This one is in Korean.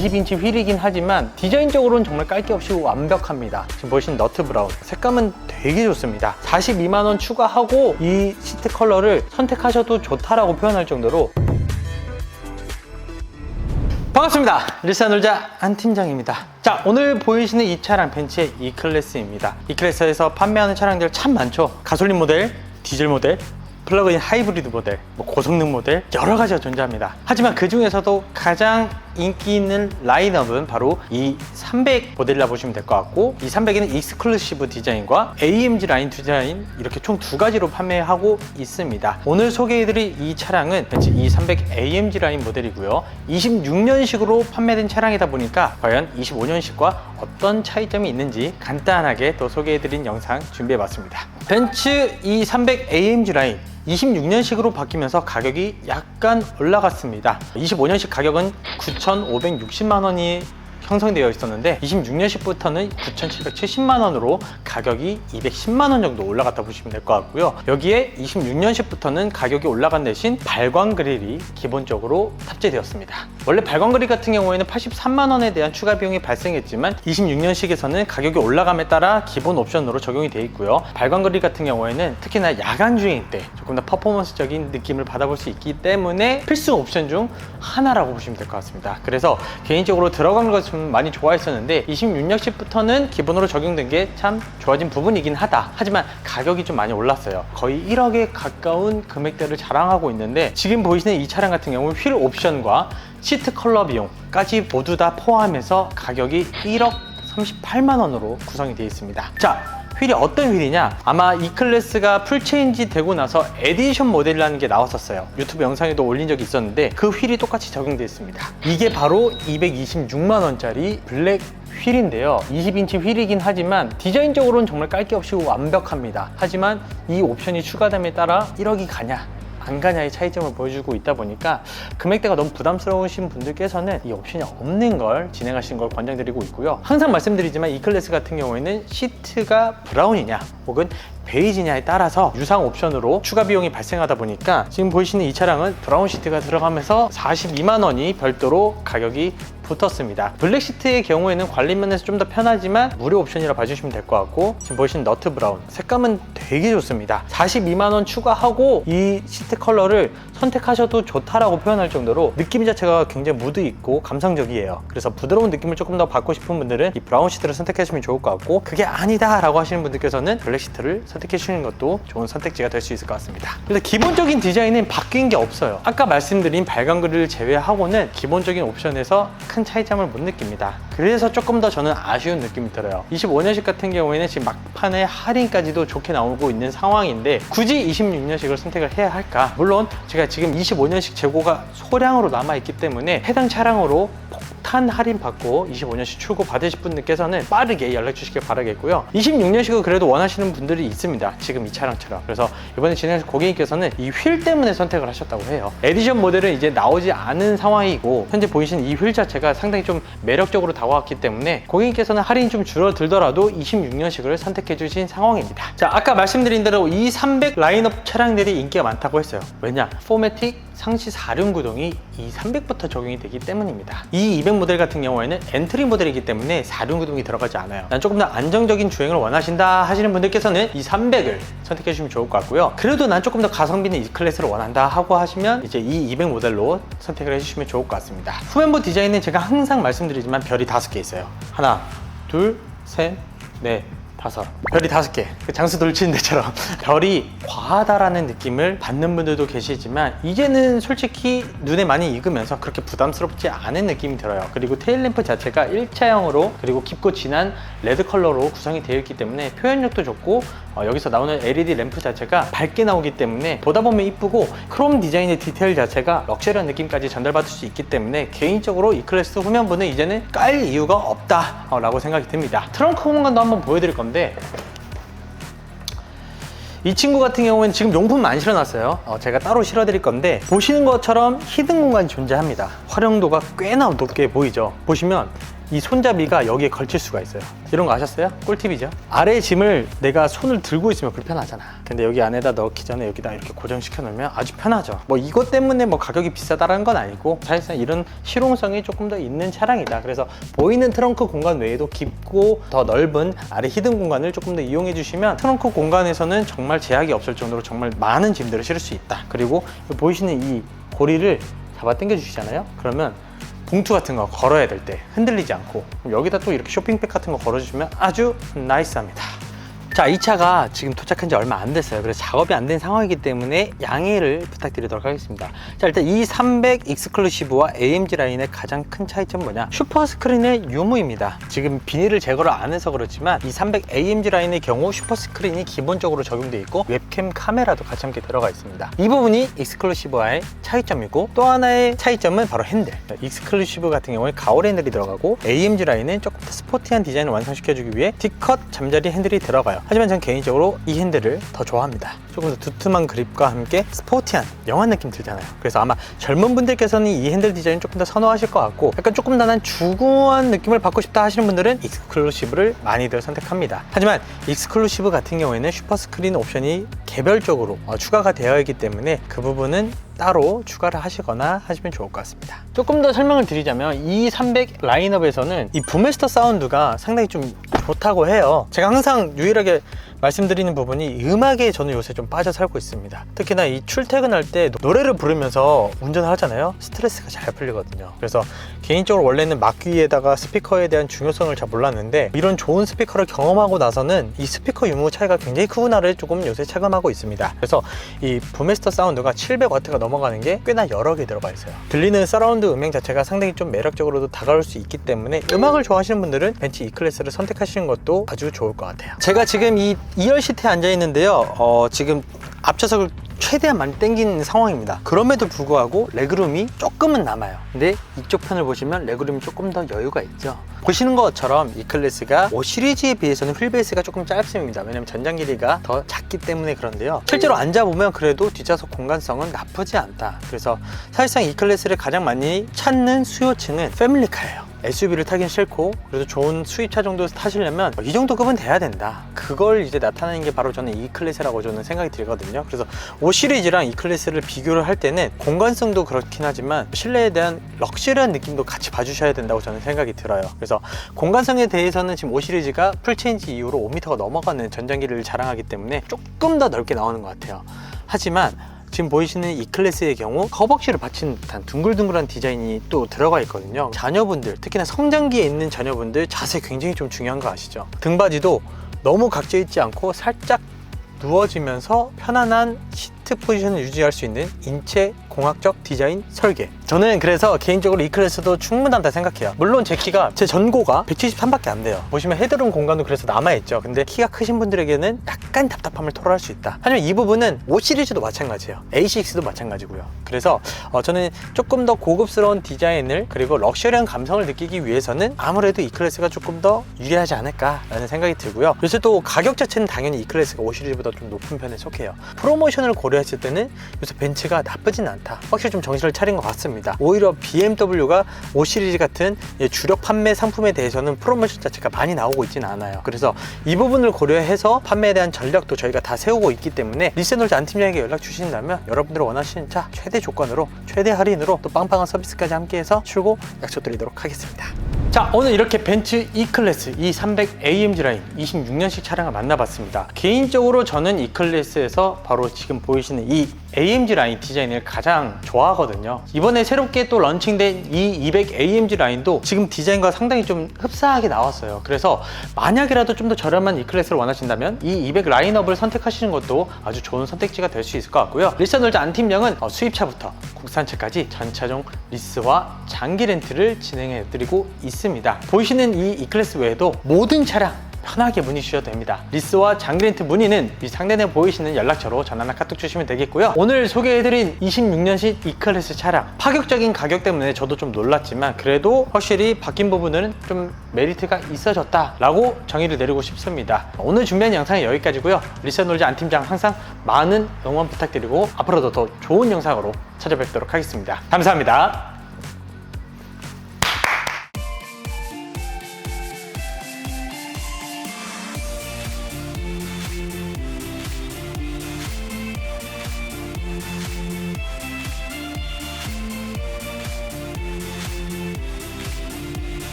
20인치 휠이긴 하지만 디자인적으로는 정말 깔 게 없이 완벽합니다. 지금 보시는 너트 브라운 색감은 되게 좋습니다. 42만원 추가하고 이 시트 컬러를 선택하셔도 좋다라고 표현할 정도로. 반갑습니다. 일산 놀자 안 팀장입니다. 자, 오늘 보이시는 이 차량 벤츠의 E클래스입니다. E클래스에서 판매하는 차량들 참 많죠. 가솔린 모델, 디젤 모델, 플러그인 하이브리드 모델, 고성능 모델 여러 가지가 존재합니다. 하지만 그 중에서도 가장 인기 있는 라인업은 바로 이 300 모델이라 보시면 될 것 같고, 이 300에는 익스클루시브 디자인과 AMG 라인 디자인 이렇게 총 두 가지로 판매하고 있습니다. 오늘 소개해드릴 이 차량은 벤츠 E300 AMG 라인 모델이고요. 26년식으로 판매된 차량이다 보니까 과연 25년식과 어떤 차이점이 있는지 간단하게 또 소개해드린 영상 준비해봤습니다. 벤츠 E300 AMG 라인 26년식으로 바뀌면서 가격이 약간 올라갔습니다. 25년식 가격은 9,560만 원이 형성되어 있었는데 26년식부터는 9,770만 원으로 가격이 210만 원 정도 올라갔다 보시면 될 것 같고요. 여기에 26년식부터는 가격이 올라간 대신 발광 그릴이 기본적으로 탑재되었습니다. 원래 발광 그릴 같은 경우에는 83만 원에 대한 추가 비용이 발생했지만 26년식에서는 가격이 올라감에 따라 기본 옵션으로 적용이 되어 있고요. 발광 그릴 같은 경우에는 특히나 야간 주행 때 조금 더 퍼포먼스적인 느낌을 받아볼 수 있기 때문에 필수 옵션 중 하나라고 보시면 될 것 같습니다. 그래서 개인적으로 들어간 것은 많이 좋아했었는데 26년식부터는 기본으로 적용된 게 참 좋아진 부분이긴 하다. 하지만 가격이 좀 많이 올랐어요. 거의 1억에 가까운 금액대를 자랑하고 있는데, 지금 보이시는 이 차량 같은 경우는 휠 옵션과 시트 컬러 비용까지 모두 다 포함해서 가격이 1억 38만 원으로 구성이 되어 있습니다. 자, 휠이 어떤 휠이냐? 아마 E클래스가 풀체인지 되고 나서 에디션 모델이라는 게 나왔었어요. 유튜브 영상에도 올린 적이 있었는데 그 휠이 똑같이 적용되어 있습니다. 이게 바로 226만 원짜리 블랙 휠인데요. 20인치 휠이긴 하지만 디자인적으로는 정말 깔 게 없이 완벽합니다. 하지만 이 옵션이 추가됨에 따라 1억이 가냐 안 가냐의 차이점을 보여주고 있다 보니까 금액대가 너무 부담스러우신 분들께서는 이 옵션이 없는 걸 진행하시는 걸 권장드리고 있고요. 항상 말씀드리지만 E클래스 같은 경우에는 시트가 브라운이냐 혹은 베이지냐에 따라서 유상 옵션으로 추가 비용이 발생하다 보니까 지금 보이시는 이 차량은 브라운 시트가 들어가면서 42만 원이 별도로 가격이 붙었습니다. 블랙 시트의 경우에는 관리 면에서 좀 더 편하지만 무료 옵션이라 봐주시면 될 것 같고, 지금 보시는 너트 브라운 색감은 되게 좋습니다. 42만 원 추가하고 이 시트 컬러를 선택하셔도 좋다라고 표현할 정도로 느낌 자체가 굉장히 무드 있고 감성적이에요. 그래서 부드러운 느낌을 조금 더 받고 싶은 분들은 이 브라운 시트를 선택하시면 좋을 것 같고, 그게 아니다 라고 하시는 분들께서는 블랙 시트를 선택해 주시는 것도 좋은 선택지가 될 수 있을 것 같습니다. 그래서 기본적인 디자인은 바뀐 게 없어요. 아까 말씀드린 발광 그릴을 제외하고는 기본적인 옵션에서 큰 차이점을 못 느낍니다. 그래서 조금 더 저는 아쉬운 느낌이 들어요. 25년식 같은 경우에는 지금 막판에 할인까지도 좋게 나오고 있는 상황인데 굳이 26년식을 선택을 해야 할까? 물론 제가 지금 25년식 재고가 소량으로 남아있기 때문에 해당 차량으로 폭탄 할인 받고 25년식 출고 받으실 분들께서는 빠르게 연락 주시길 바라겠고요. 26년식을 그래도 원하시는 분들이 있습니다. 지금 이 차량처럼. 그래서 이번에 진행하신 고객님께서는 이 휠 때문에 선택을 하셨다고 해요. 에디션 모델은 이제 나오지 않은 상황이고 현재 보이시는 이 휠 자체가 상당히 좀 매력적으로 다가왔기 때문에 고객님께서는 할인이 좀 줄어들더라도 26년식을 선택해 주신 상황입니다. 자, 아까 말씀드린 대로 이 300 라인업 차량들이 인기가 많다고 했어요. 왜냐? 포매틱 상시 4륜 구동이 이 300부터 적용이 되기 때문입니다. 이 200 모델 같은 경우에는 엔트리 모델이기 때문에 4륜 구동이 들어가지 않아요. 난 조금 더 안정적인 주행을 원하신다 하시는 분들께서는 이 300을 선택해 주시면 좋을 것 같고요. 그래도 난 조금 더 가성비 있는 E클래스를 원한다 하고 하시면 이제 이 200 모델로 선택을 해주시면 좋을 것 같습니다. 후면부 디자인은 제가 항상 말씀드리지만 별이 5개 있어요. 하나, 둘, 셋, 넷, 5. 별이 5개. 장수 돌치는 데처럼 별이 과하다라는 느낌을 받는 분들도 계시지만 이제는 솔직히 눈에 많이 익으면서 그렇게 부담스럽지 않은 느낌이 들어요. 그리고 테일램프 자체가 일자형으로 그리고 깊고 진한 레드 컬러로 구성이 되어 있기 때문에 표현력도 좋고, 여기서 나오는 LED 램프 자체가 밝게 나오기 때문에 보다 보면 이쁘고, 크롬 디자인의 디테일 자체가 럭셔리한 느낌까지 전달받을 수 있기 때문에 개인적으로 E클래스 후면부는 이제는 깔 이유가 없다 라고 생각이 듭니다. 트렁크 공간도 한번 보여드릴 건데, 이 친구 같은 경우는 지금 용품 안 실어놨어요. 제가 따로 실어드릴 건데, 보시는 것처럼 히든 공간이 존재합니다. 활용도가 꽤나 높게 보이죠. 보시면 이 손잡이가 여기에 걸칠 수가 있어요. 이런 거 아셨어요? 꿀팁이죠. 아래 짐을 내가 손을 들고 있으면 불편하잖아. 근데 여기 안에다 넣기 전에 여기다 이렇게 고정시켜 놓으면 아주 편하죠. 뭐 이것 때문에 뭐 가격이 비싸다라는 건 아니고 사실상 이런 실용성이 조금 더 있는 차량이다. 그래서 보이는 트렁크 공간 외에도 깊고 더 넓은 아래 히든 공간을 조금 더 이용해 주시면 트렁크 공간에서는 정말 제약이 없을 정도로 정말 많은 짐들을 실을 수 있다. 그리고 보이시는 이 고리를 잡아 당겨 주시잖아요. 그러면 봉투 같은 거 걸어야 될 때 흔들리지 않고 여기다 또 이렇게 쇼핑백 같은 거 걸어주시면 아주 나이스합니다. 자, 이 차가 지금 도착한 지 얼마 안 됐어요. 그래서 작업이 안 된 상황이기 때문에 양해를 부탁드리도록 하겠습니다. 자, 일단 이 300 익스클루시브와 AMG 라인의 가장 큰 차이점은 뭐냐? 슈퍼 스크린의 유무입니다. 지금 비닐을 제거를 안 해서 그렇지만 이 300 AMG 라인의 경우 슈퍼 스크린이 기본적으로 적용되어 있고 웹캠 카메라도 같이 함께 들어가 있습니다. 이 부분이 익스클루시브와의 차이점이고, 또 하나의 차이점은 바로 핸들. 익스클루시브 같은 경우에 가올 핸들이 들어가고 AMG 라인은 조금 더 스포티한 디자인을 완성시켜주기 위해 D컷 잠자리 핸들이 들어가요. 하지만 전 개인적으로 이 핸들을 더 좋아합니다. 조금 더 두툼한 그립과 함께 스포티한 영한 느낌 들잖아요. 그래서 아마 젊은 분들께서는 이 핸들 디자인 조금 더 선호하실 것 같고, 약간 조금 더 난 주구한 느낌을 받고 싶다 하시는 분들은 익스클루시브를 많이들 선택합니다. 하지만 익스클루시브 같은 경우에는 슈퍼스크린 옵션이 개별적으로 추가가 되어 있기 때문에 그 부분은 따로 추가를 하시거나 하시면 좋을 것 같습니다. 조금 더 설명을 드리자면 이 300 라인업에서는 이 부메스터 사운드가 상당히 좀 좋다고 해요. 제가 항상 유일하게 말씀드리는 부분이 음악에 저는 요새 좀 빠져 살고 있습니다. 특히나 이 출퇴근할 때 노래를 부르면서 운전을 하잖아요. 스트레스가 잘 풀리거든요. 그래서 개인적으로 원래는 막귀에다가 스피커에 대한 중요성을 잘 몰랐는데, 이런 좋은 스피커를 경험하고 나서는 이 스피커 유무 차이가 굉장히 크구나를 조금 요새 체감하고 있습니다. 그래서 이 부메스터 사운드가 700W가 넘어가는 게 꽤나 여러 개 들어가 있어요. 들리는 서라운드 음향 자체가 상당히 좀 매력적으로도 다가올 수 있기 때문에 음악을 좋아하시는 분들은 벤츠 E클래스를 선택하시는 것도 아주 좋을 것 같아요. 제가 지금 이 2열 시트에 앉아 있는데요. 지금 앞좌석을 최대한 많이 당긴 상황입니다. 그럼에도 불구하고 레그룸이 조금은 남아요. 근데 이쪽 편을 보시면 레그룸이 조금 더 여유가 있죠. 보시는 것처럼 이 클래스가 5 시리즈에 비해서는 휠베이스가 조금 짧습니다. 왜냐면 전장 길이가 더 작기 때문에 그런데요. 실제로 앉아보면 그래도 뒷좌석 공간성은 나쁘지 않다. 그래서 사실상 이 클래스를 가장 많이 찾는 수요층은 패밀리카예요. SUV를 타긴 싫고 그래도 좋은 수입차 정도 타시려면 이 정도 급은 돼야 된다. 그걸 이제 나타내는 게 바로 저는 E클래스라고 저는 생각이 들거든요. 그래서 5 시리즈랑 E클래스를 비교를 할 때는 공간성도 그렇긴 하지만 실내에 대한 럭셔리한 느낌도 같이 봐주셔야 된다고 저는 생각이 들어요. 그래서 공간성에 대해서는 지금 5 시리즈가 풀체인지 이후로 5m가 넘어가는 전장길이를 자랑하기 때문에 조금 더 넓게 나오는 것 같아요. 하지만 지금 보이시는 E클래스의 경우 허벅지를 받친 듯한 둥글둥글한 디자인이 또 들어가 있거든요. 자녀분들, 특히나 성장기에 있는 자녀분들 자세 굉장히 좀 중요한 거 아시죠? 등받이도 너무 각져 있지 않고 살짝 누워지면서 편안한 시트 포지션을 유지할 수 있는 인체 공학적 디자인 설계. 저는 그래서 개인적으로 E클래스도 충분하다 생각해요. 물론 제 키가, 제 전고가 173밖에 안 돼요. 보시면 헤드룸 공간도 그래서 남아있죠. 근데 키가 크신 분들에게는 약간 답답함을 토로할 수 있다. 하지만 이 부분은 5 시리즈도 마찬가지예요. A6도 마찬가지고요. 그래서 저는 조금 더 고급스러운 디자인을, 그리고 럭셔리한 감성을 느끼기 위해서는 아무래도 E클래스가 조금 더 유리하지 않을까라는 생각이 들고요. 요새 또 가격 자체는 당연히 E클래스가 5 시리즈보다 좀 높은 편에 속해요. 프로모션을 고려했을 때는 요새 벤츠가 나쁘진 않다. 확실히 좀 정신을 차린 것 같습니다. 오히려 BMW가 5 시리즈 같은 주력 판매 상품에 대해서는 프로모션 자체가 많이 나오고 있지는 않아요. 그래서 이 부분을 고려해서 판매에 대한 전략도 저희가 다 세우고 있기 때문에 리센놀즈 안 팀장에게 연락 주신다면 여러분들이 원하시는 차 최대 조건으로, 최대 할인으로 또 빵빵한 서비스까지 함께해서 출고 약속드리도록 하겠습니다. 자, 오늘 이렇게 벤츠 E클래스 E300 AMG 라인 26년식 차량을 만나봤습니다. 개인적으로 저는 E클래스에서 바로 지금 보이시는 이 AMG 라인 디자인을 가장 좋아하거든요. 이번에 새롭게 또 런칭된 이 200 AMG 라인도 지금 디자인과 상당히 좀 흡사하게 나왔어요. 그래서 만약이라도 좀 더 저렴한 E클래스를 원하신다면 이 200 라인업을 선택하시는 것도 아주 좋은 선택지가 될 수 있을 것 같고요. 리센놀즈 안 팀장은 수입차부터 국산차까지 전차종 리스와 장기 렌트를 진행해드리고 있습니다. 보이시는 이 E클래스 외에도 모든 차량 편하게 문의 주셔도 됩니다. 리스와 장기 렌트 문의는 이 상단에 보이시는 연락처로 전화나 카톡 주시면 되겠고요. 오늘 소개해드린 26년식 E클래스 차량, 파격적인 가격 때문에 저도 좀 놀랐지만 그래도 확실히 바뀐 부분은 좀 메리트가 있어졌다라고 정의를 내리고 싶습니다. 오늘 준비한 영상은 여기까지고요. 리센놀즈 안 팀장 항상 많은 응원 부탁드리고 앞으로도 더 좋은 영상으로 찾아뵙도록 하겠습니다. 감사합니다.